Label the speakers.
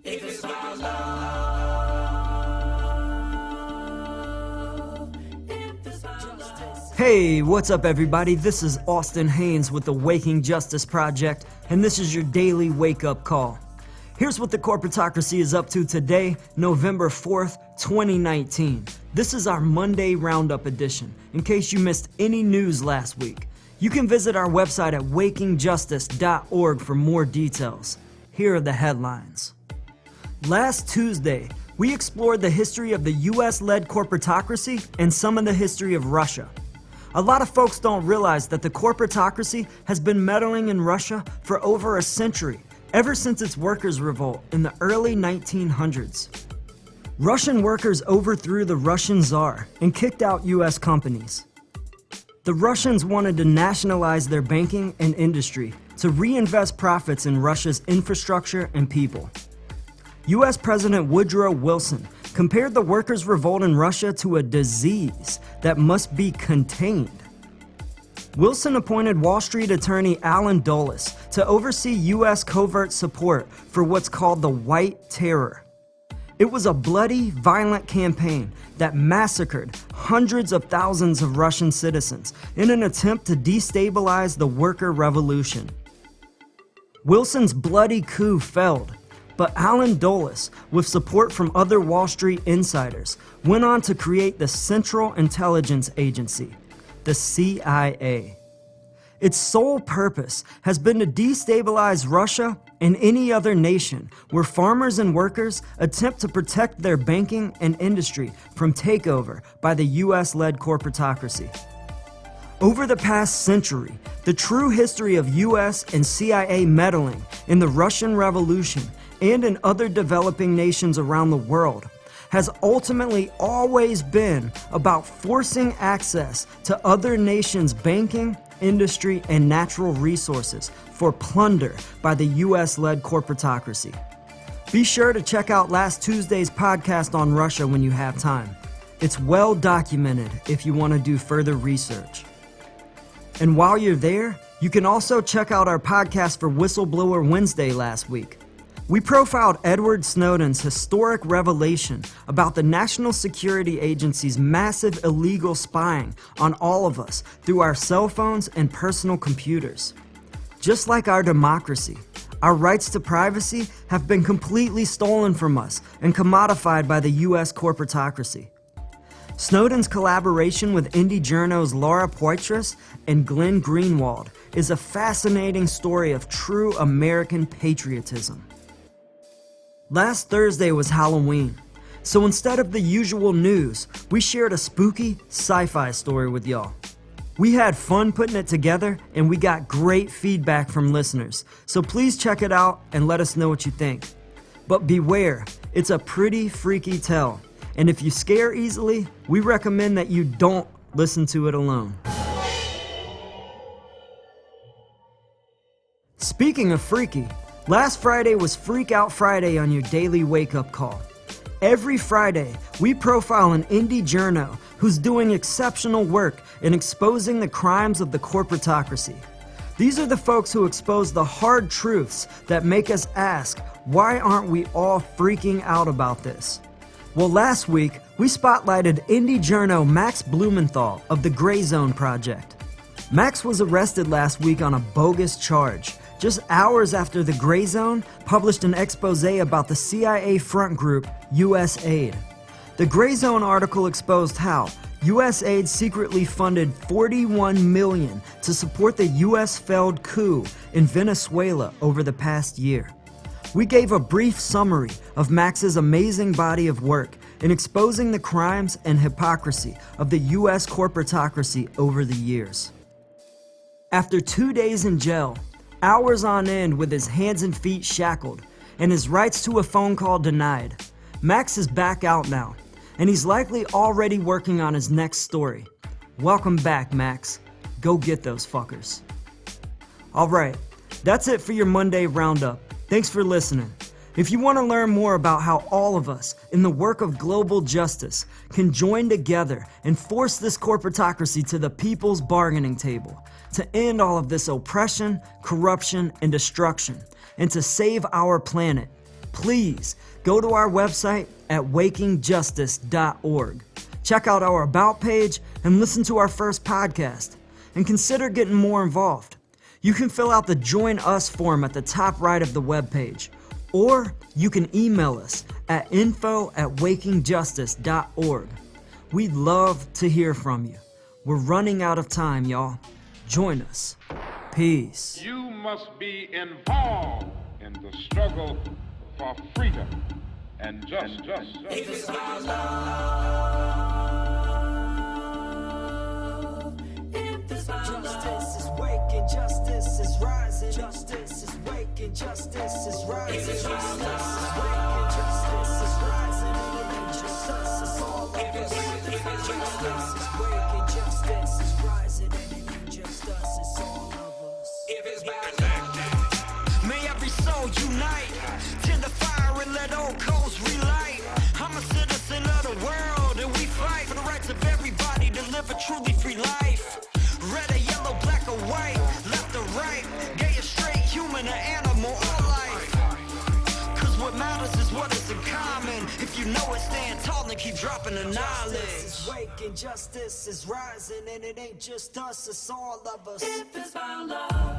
Speaker 1: If it's about love, if it's about justice.
Speaker 2: Hey, what's up everybody? This is Austin Haynes with the Waking Justice Project, and this is your daily wake-up call. Here's what the Corporatocracy is up to today, November 4th, 2019. This is our Monday Roundup edition, in case you missed any news last week. You can visit our website at wakingjustice.org for more details. Here are the headlines. Last Tuesday, we explored the history of the US-led Corporatocracy and some of the history of Russia. A lot of folks don't realize that the Corporatocracy has been meddling in Russia for over a century, ever since its workers' revolt in the early 1900s. Russian workers overthrew the Russian Tsar and kicked out US companies. The Russians wanted to nationalize their banking and industry to reinvest profits in Russia's infrastructure and people. US President Woodrow Wilson compared the workers' revolt in Russia to a disease that must be contained. Wilson appointed Wall Street attorney Alan Dulles to oversee US covert support for what's called the White Terror. It was a bloody, violent campaign that massacred hundreds of thousands of Russian citizens in an attempt to destabilize the worker revolution. Wilson's bloody coup failed, but Alan Dulles, with support from other Wall Street insiders, went on to create the Central Intelligence Agency, the CIA. Its sole purpose has been to destabilize Russia and any other nation where farmers and workers attempt to protect their banking and industry from takeover by the US-led corporatocracy. Over the past century, the true history of US and CIA meddling in the Russian Revolution and in other developing nations around the world has ultimately always been about forcing access to other nations' banking, industry, and natural resources for plunder by the US-led corporatocracy. Be sure to check out last Tuesday's podcast on Russia when you have time. It's well documented if you want to do further research. And while you're there, you can also check out our podcast for Whistleblower Wednesday last week. We profiled Edward Snowden's historic revelation about the National Security Agency's massive illegal spying on all of us through our cell phones and personal computers. Just like our democracy, our rights to privacy have been completely stolen from us and commodified by the US Corporatocracy. Snowden's collaboration with indie journos Laura Poitras and Glenn Greenwald is a fascinating story of true American patriotism. Last Thursday was Halloween, so instead of the usual news, we shared a spooky sci-fi story with y'all. We had fun putting it together, and we got great feedback from listeners, so please check it out and let us know what you think. But beware, it's a pretty freaky tale, and if you scare easily, we recommend that you don't listen to it alone. Speaking of freaky, last Friday was Freak Out Friday on your daily wake-up call. Every Friday, we profile an indie journo who's doing exceptional work in exposing the crimes of the corporatocracy. These are the folks who expose the hard truths that make us ask, why aren't we all freaking out about this? Well, last week, we spotlighted indie journo Max Blumenthal of the Gray Zone Project. Max was arrested last week on a bogus charge, just hours after the Gray Zone published an expose about the CIA front group USAID. The Gray Zone article exposed how USAID secretly funded $41 million to support the US-led coup in Venezuela over the past year. We gave a brief summary of Max's amazing body of work in exposing the crimes and hypocrisy of the US corporatocracy over the years. After 2 days in jail, hours on end with his hands and feet shackled, and his rights to a phone call denied, Max is back out now, and he's likely already working on his next story. Welcome back, Max. Go get those fuckers. Alright, that's it for your Monday Roundup. Thanks for listening. If you want to learn more about how all of us in the work of global justice can join together and force this corporatocracy to the people's bargaining table, to end all of this oppression, corruption, and destruction, and to save our planet, please go to our website at wakingjustice.org. Check out our About page and listen to our first podcast. And consider getting more involved. You can fill out the Join Us form at the top right of the webpage. Or you can email us at info@wakingjustice.org. We'd love to hear from you. We're running out of time, y'all. Join us. Peace.
Speaker 3: You must be involved in the struggle for freedom and justice.
Speaker 1: If it's about love, if it's about
Speaker 2: Justice is waking, justice is rising. Justice is waking, justice is rising.
Speaker 1: If it's about
Speaker 2: Justice is
Speaker 1: love,
Speaker 2: waking, justice is rising. And it ain't just us, it's all of
Speaker 1: if
Speaker 2: us.
Speaker 1: it's
Speaker 2: Justice is waking, justice is rising. And it ain't just us, it's all of us.
Speaker 1: if it's about love,
Speaker 4: May every soul unite, tend the fire and let old coals relight. I'm a citizen of the world and we fight for the rights of everybody to live a truly free life. Red or yellow, black or white, left or right, gay or straight, human or animal, all life. Cause what matters is what is in common. If you know it, stand tall and keep dropping the knowledge.
Speaker 2: Justice is waking, justice is rising. And it ain't just us, it's all of us.
Speaker 1: if it's about love.